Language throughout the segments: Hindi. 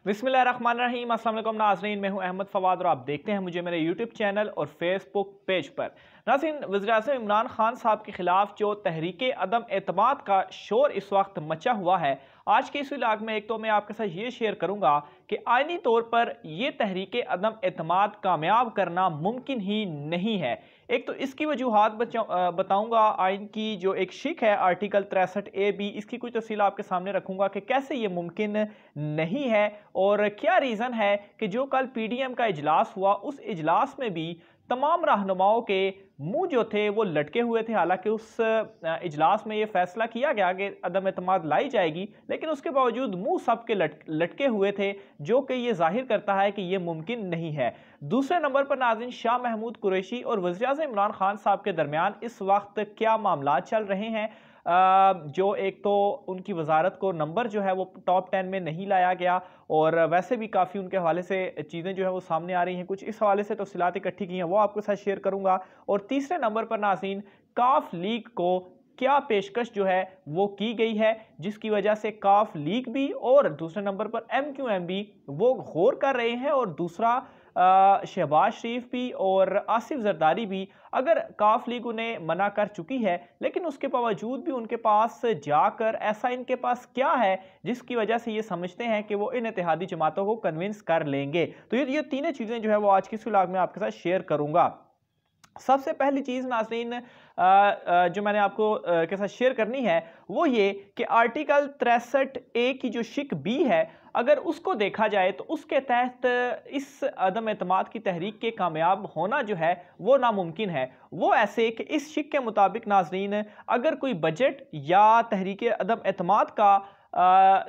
बिस्मिल्लाहिर्रहमानिर्रहीम। अस्सलाम वालेकुम नाज़रीन, मैं हूं अहमद फवाद और आप देखते हैं मुझे मेरे यूट्यूब चैनल और फेसबुक पेज पर। नाज़रीन, वज़ीर-ए-आज़म इमरान खान साहब के खिलाफ जो तहरीक अदम एतमाद का शोर इस वक्त मचा हुआ है, आज के इस व्लॉग में एक तो मैं आपके साथ ये शेयर करूंगा कि आईनी तौर पर यह तहरीक अदम एतमाद कामयाब करना मुमकिन ही नहीं है। एक तो इसकी वजूहात बताऊंगा, आइन की जो एक शिक है आर्टिकल 63A(b), इसकी कुछ तफसील आपके सामने रखूंगा कि कैसे ये मुमकिन नहीं है और क्या रीज़न है कि जो कल PDM का इजलास हुआ उस इजलास में भी तमाम रहनुमाओं के मुंह जो थे वो लटके हुए थे। हालांकि उस इजलास में ये फैसला किया गया कि अदम एतमाद लाई जाएगी, लेकिन उसके बावजूद मुंह सबके लटके हुए थे, जो कि ये जाहिर करता है कि ये मुमकिन नहीं है। दूसरे नंबर पर नाज़रीन, शाह महमूद कुरैशी और वज़ीर-ए-आज़म इमरान खान साहब के दरमियान इस वक्त क्या मामला चल रहे हैं। जो एक तो उनकी वजारत को नंबर जो है वो टॉप 10 में नहीं लाया गया और वैसे भी काफ़ी उनके हवाले से चीज़ें जो है वो सामने आ रही हैं। कुछ इस हवाले से तफसीलात इकट्ठी की हैं, वो आपके साथ शेयर करूंगा। और तीसरे नंबर पर नाज़रीन, काफ लीग को क्या पेशकश जो है वो की गई है, जिसकी वजह से काफ लीग भी और दूसरे नंबर पर MQM भी वो गौर कर रहे हैं। और दूसरा शहबाज शरीफ भी और आसिफ जरदारी भी, अगर काफ लीग उन्हें मना कर चुकी है लेकिन उसके बावजूद भी उनके पास जाकर ऐसा इनके पास क्या है जिसकी वजह से ये समझते हैं कि वो इन इत्तेहादी जमातों को कन्विंस कर लेंगे। तो ये तीनों चीज़ें जो है वो आज की इस व्लॉग में आपके साथ शेयर करूंगा। सबसे पहली चीज़ नाज़रीन जो मैंने आपको के साथ शेयर करनी है वो ये कि आर्टिकल 63A की जो शिक B है, अगर उसको देखा जाए तो उसके तहत इस अदम एतमाद की तहरीक के कामयाब होना जो है वो नामुमकिन है। वो ऐसे कि इस शिक के मुताबिक नाज़रीन, अगर कोई बजट या तहरीक अदम एतमाद का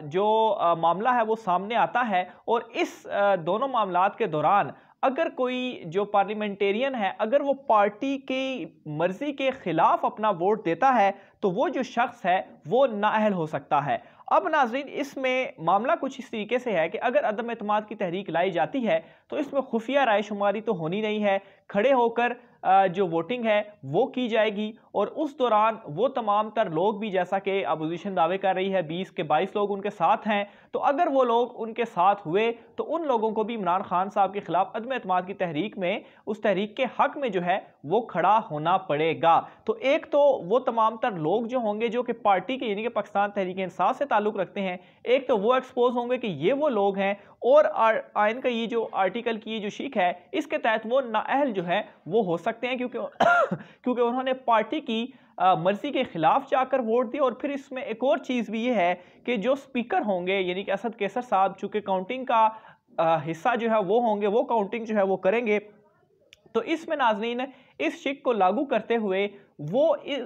जो मामला है वो सामने आता है और इस दोनों मामलात के दौरान अगर कोई जो पार्लियामेंटेरियन है अगर वो पार्टी की मर्जी के खिलाफ अपना वोट देता है तो वो जो शख्स है वो नाअहल हो सकता है। अब नाज़रीन, इसमें मामला कुछ इस तरीके से है कि अगर अदम एतमाद की तहरीक लाई जाती है तो इसमें खुफिया राय शुमारी तो होनी नहीं है, खड़े होकर जो वोटिंग है वो की जाएगी और उस दौरान वो तमाम तर लोग भी, जैसा कि अपोजिशन दावे कर रही है 20 के 22 लोग उनके साथ हैं, तो अगर वो लोग उनके साथ हुए तो उन लोगों को भी इमरान खान साहब के खिलाफ अदम एतमाद की तहरीक में, उस तहरीक के हक में जो है वो खड़ा होना पड़ेगा। तो एक तो वो तमाम तर लोग जो होंगे जो कि पार्टी के यानी कि पाकिस्तान तहरीक इंसाफ से ताल्लुक रखते हैं, एक तो वो एक्सपोज होंगे कि ये वो लोग हैं और आइन का ये जो आर्टिकल की ये जो शिक है इसके तहत वो नाअहल जो है वो हो सकते हैं क्योंकि क्योंकि उन्होंने पार्टी की मर्जी के खिलाफ जाकर वोट दिया। और फिर इसमें एक और चीज़ भी ये है कि जो स्पीकर होंगे यानी कि असद कैसर साहब, चूंकि काउंटिंग का हिस्सा जो है वो होंगे, वो काउंटिंग जो है वो करेंगे, तो इसमें नाज़रीन इस शिक को लागू करते हुए वो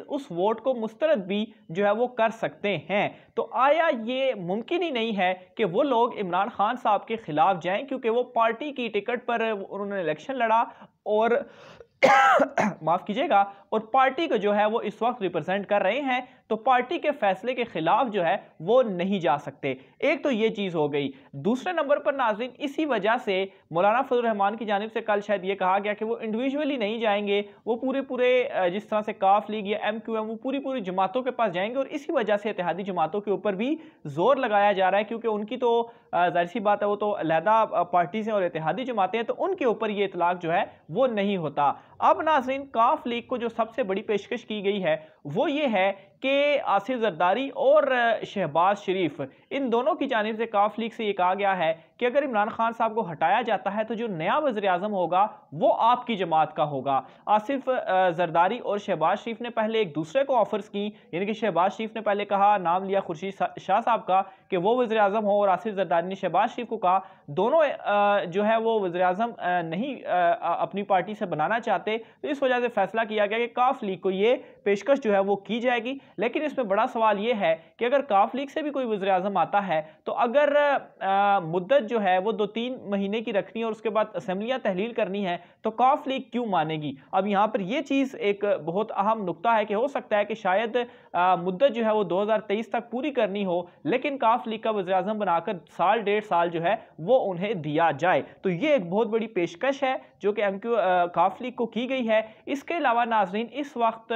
उस वोट को मुस्तरद भी जो है वो कर सकते हैं। तो आया ये मुमकिन ही नहीं है कि वो लोग इमरान खान साहब के खिलाफ जाएं, क्योंकि वो पार्टी की टिकट पर उन्होंने इलेक्शन लड़ा और माफ कीजिएगा, और पार्टी को जो है वो इस वक्त रिप्रेजेंट कर रहे हैं, तो पार्टी के फैसले के खिलाफ जो है वो नहीं जा सकते। एक तो ये चीज़ हो गई। दूसरे नंबर पर नाज़रीन, इसी वजह से मौलाना फजल रहमान की जानिब से कल शायद ये कहा गया कि वो इंडिविजुअली नहीं जाएंगे, वो पूरे जिस तरह से काफ लीग या MQM वो पूरी जमातों के पास जाएंगे। और इसी वजह से इत्तेहादी जमातों के ऊपर भी जोर लगाया जा रहा है, क्योंकि उनकी तो जाहिर सी बात है वो तो अलहदा पार्टीज हैं और इत्तेहादी जमातें हैं, तो उनके ऊपर ये इतलाक जो है वो नहीं होता। अब नाज़रीन, काफ लीग को जो सबसे बड़ी पेशकश की गई है वो ये है कि आसिफ जरदारी और शहबाज शरीफ, इन दोनों की जानिब से काफ लीग से ये कहा गया है कि अगर इमरान खान साहब को हटाया जाता है तो जो नया वज़ीर आज़म होगा वो आपकी जमात का होगा। आसिफ जरदारी और शहबाज शरीफ ने पहले एक दूसरे को ऑफर्स की, यानी कि शहबाज शरीफ ने पहले कहा, नाम लिया खुर्शीद शाह साहब का कि वो वज़ीर आज़म हो, और आसिफ जरदारी ने शहबाज शरीफ को कहा, दोनों जो है वो वज़ीर आज़म नहीं अपनी पार्टी से बनाना चाहते। तो इस वजह से फैसला किया गया कि काफ लीग को ये पेशकश जो है वो की जाएगी। लेकिन इसमें बड़ा सवाल ये है कि अगर काफ लीग से भी कोई वज़ीर आज़म आता है तो अगर मुद्दत जो है वो 2-3 महीने की रखनी है और उसके बाद असेंबलियां तहलील करनी है, तो काफ लीग क्यों मानेगी। अब यहाँ पर यह चीज़ एक बहुत अहम नुक्ता है कि हो सकता है कि शायद मुद्दत जो है वो 2023 तक पूरी करनी हो, लेकिन काफ काफ लीग का वज़ीर आज़म बनाकर साल 1.5 साल जो है वो उन्हें दिया जाए। तो ये एक बहुत बड़ी पेशकश है जो कि MQ काफ लीग को की गई है। इसके अलावा नाज़रीन इस वक्त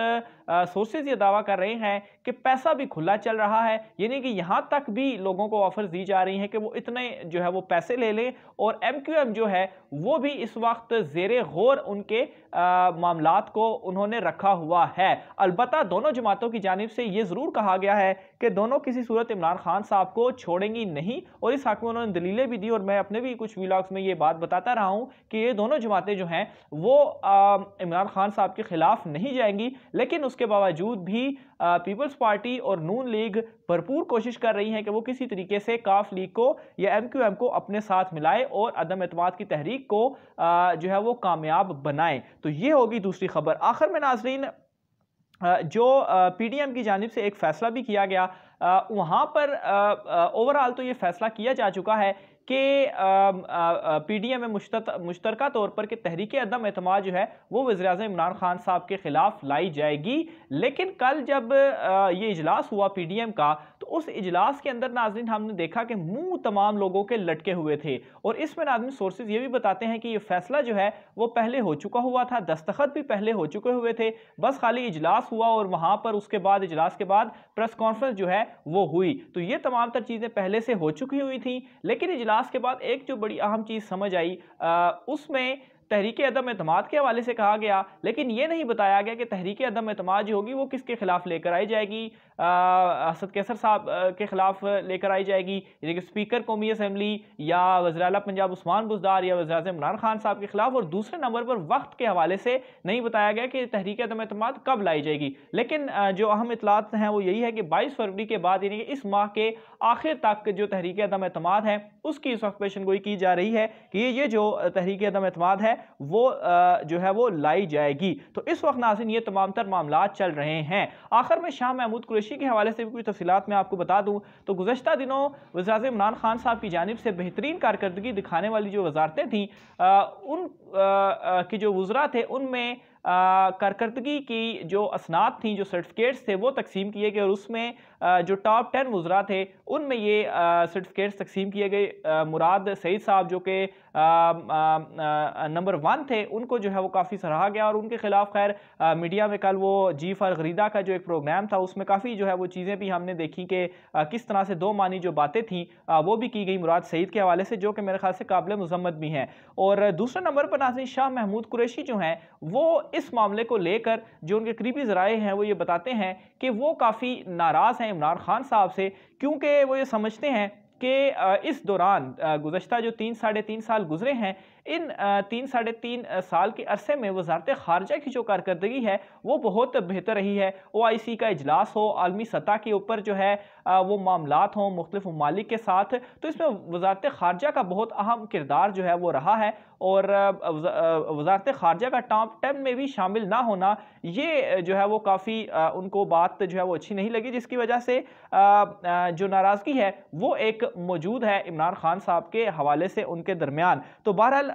सोर्सेज ये दावा कर रहे हैं कि पैसा भी खुला चल रहा है, यानी कि यहाँ तक भी लोगों को ऑफर्स दी जा रही हैं कि वो इतने जो है वो पैसे ले लें, और MQM जो है वो भी इस वक्त ज़ेरे गौर उनके मामलात को उन्होंने रखा हुआ है। अलबत्ता दोनों जमातों की जानिब से ये ज़रूर कहा गया है कि दोनों किसी सूरत इमरान खान साहब को छोड़ेंगी नहीं, और इस हक़ में उन्होंने दलीलें भी दी, और मैं अपने भी कुछ व्लॉग्स में ये बात बताता रहा हूँ कि ये दोनों जमातें जो हैं वो इमरान खान साहब के खिलाफ नहीं जाएंगी। लेकिन उसके बावजूद भी पीपल्स पार्टी और नून लीग भरपूर कोशिश कर रही है कि वो किसी तरीके से काफ लीग को या MQM को अपने साथ मिलाए और अदम एतमाद की तहरीक को जो है वो कामयाब बनाए। तो ये होगी दूसरी खबर। आखिर में नाज़रीन जो PDM की जानिब से एक फैसला भी किया गया, वहाँ पर ओवरऑल तो ये फैसला किया जा चुका है कि PDM में मुश्तरका तौर पर कि तहरीक अदम एतमाद जो है वो वज़ीर आज़म इमरान खान साहब के खिलाफ लाई जाएगी। लेकिन कल जब ये इजलास हुआ PDM का, तो उस इजलास के अंदर नाज़रीन हमने देखा कि मुंह तमाम लोगों के लटके हुए थे, और इसमें नाज़रीन सोर्सेज ये भी बताते हैं कि ये फैसला जो है वो पहले हो चुका हुआ था, दस्तखत भी पहले हो चुके हुए थे, बस खाली इजलास हुआ और वहाँ पर उसके बाद इजलास के बाद प्रेस कॉन्फ्रेंस जो है वो हुई। तो ये तमाम तर चीज़ें पहले से हो चुकी हुई थी। लेकिन इजलास के बाद एक जो बड़ी अहम चीज़ समझ आई, उसमें तहरीक अदम एतमाद के हवाले से कहा गया, लेकिन ये नहीं बताया गया कि तहरीक अदम एतमाद जो होगी वो किसके खिलाफ लेकर आई जाएगी। असद कैसर साहब के खिलाफ लेकर आई जाएगी, यानी कि स्पीकर कौमी असम्बली या वज़ीर आला पंजाब उस्मान बुज़दार या वज़ीर आज़म इमरान खान साहब के खिलाफ, और दूसरे नंबर पर वक्त के हवाले से नहीं बताया गया कि तहरीक अदम एतमाद कब लाई जाएगी। लेकिन जो अहम इतलात हैं वो यही है कि 22 फरवरी के बाद, यानी कि इस माह के आखिर तक जो तहरीक अदम एतमाद है उसकी इस वक्त पेशन गोई की जा रही है कि ये जो तहरीक अदम एतमाद है वो जो है वो लाई जाएगी। तो इस वक्त नाज़रीन ये तमाम तर मामलात चल रहे हैं। आखिर में शाह महमूद कुरैशी के हवाले से भी कुछ तफसीलात मैं आपको बता दूं तो गुज़श्ता दिनों वज़ीर आज़म इमरान खान साहब की जानिब से बेहतरीन कारकर्दगी दिखाने वाली जो वजारतें थीं, उन की जो वज़रा थे उनमें कारकर्दगी की जो असनाद थी, जो सर्टिफिकेट्स थे वो तकसीम किए गए, और उसमें जो टॉप 10 वज़रा थे उनमें ये सर्टिफिकेट्स तकसीम किए गए। मुराद सईद साहब जो कि नंबर 1 थे, उनको जो है वो काफ़ी सराहा गया, और उनके खिलाफ खैर मीडिया में कल वो G4 गरीदा का जो एक प्रोग्राम था उसमें काफ़ी जो है वो चीज़ें भी हमने देखी कि किस तरह से दो मानी जो बातें थी वो भी की गई मुराद सईद के हवाले से, जो कि मेरे ख्याल से काबिल मुज़म्मत भी हैं। और दूसरे नंबर पर नाज़रीन शाह महमूद कुरैशी जो हैं वो इस मामले को लेकर जो उनके करीबी ज़राए हैं वो ये बताते हैं कि वो काफ़ी नाराज़ हैं इमरान खान साहब से, क्योंकि वो ये समझते हैं कि इस दौरान गुज़श्ता जो 3 साढ़े 3 साल गुजरे हैं, इन 3 साढ़े 3 साल के अरसे में वज़ारत ख़ारजा की जो कारकर्दगी है वो बहुत बेहतर रही है। OIC का इजलास हो, आलमी सतह के ऊपर जो है वो मामलात हों मुख्तलिफ ममालिक के साथ, तो इसमें वज़ारत ख़ारजा का बहुत अहम किरदार जो है वो रहा है, और वज़ारत ख़ारजा का टॉप 10 में भी शामिल ना होना, ये जो है वो काफ़ी उनको बात जो है वो अच्छी नहीं लगी, जिसकी वजह से जो नाराज़गी है वो एक मौजूद है इमरान खान साहब के हवाले से उनके दरमियान। तो बहरहाल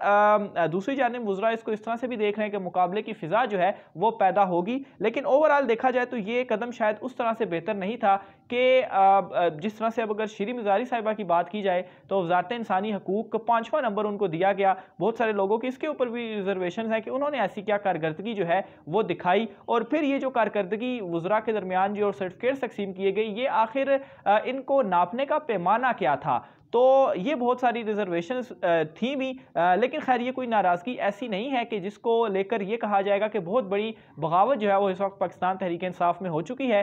दूसरी जानिब वज़रा इसको इस तरह से भी देख रहे हैं कि मुकाबले की फ़िज़ा जो है वो पैदा होगी, लेकिन ओवरऑल देखा जाए तो ये कदम शायद उस तरह से बेहतर नहीं था कि जिस तरह से अब अगर शीरी मिज़ारी साहिबा की बात की जाए तो वज़ारत इंसानी हकूक़ 5वां नंबर उनको दिया गया। बहुत सारे लोगों की इसके ऊपर भी रिजर्वेशन है कि उन्होंने ऐसी क्या कारकर्दगी जो है वो दिखाई, और फिर ये जो कारकर्दगी वज़रा के दरमियान जो सर्टिफिकेट तकसीम किए गए, ये आखिर इनको नापने का पैमाना क्या था। तो ये बहुत सारी रिजर्वेशन थी भी, लेकिन खैर ये कोई नाराज़गी ऐसी नहीं है कि जिसको लेकर ये कहा जाएगा कि बहुत बड़ी बगावत जो है वो इस वक्त पाकिस्तान तहरीक इंसाफ में हो चुकी है।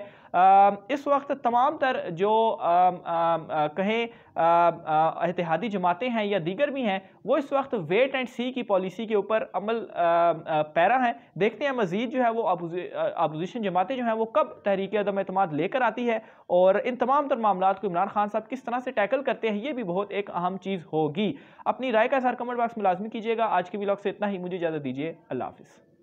इस वक्त तमाम तर जो कहें इत्तेहादी जमातें हैं या दीगर भी हैं, वो इस वक्त वेट एंड सी की पॉलिसी के ऊपर अमल पैरा हैं। देखते हैं मज़ीद जो है वो अपोजिशन जमातें जो हैं वो कब तहरीक अदम एतमाद लेकर आती है, और इन तमाम तर मामलात को इमरान खान साहब किस तरह से टैकल करते हैं, ये भी बहुत एक अहम चीज़ होगी। अपनी राय का इज़हार कमेंट बॉक्स में लाजमी कीजिएगा। आज के व्लॉग से इतना ही, मुझे इजाज़त दीजिए। अल्लाह हाफ़िज़।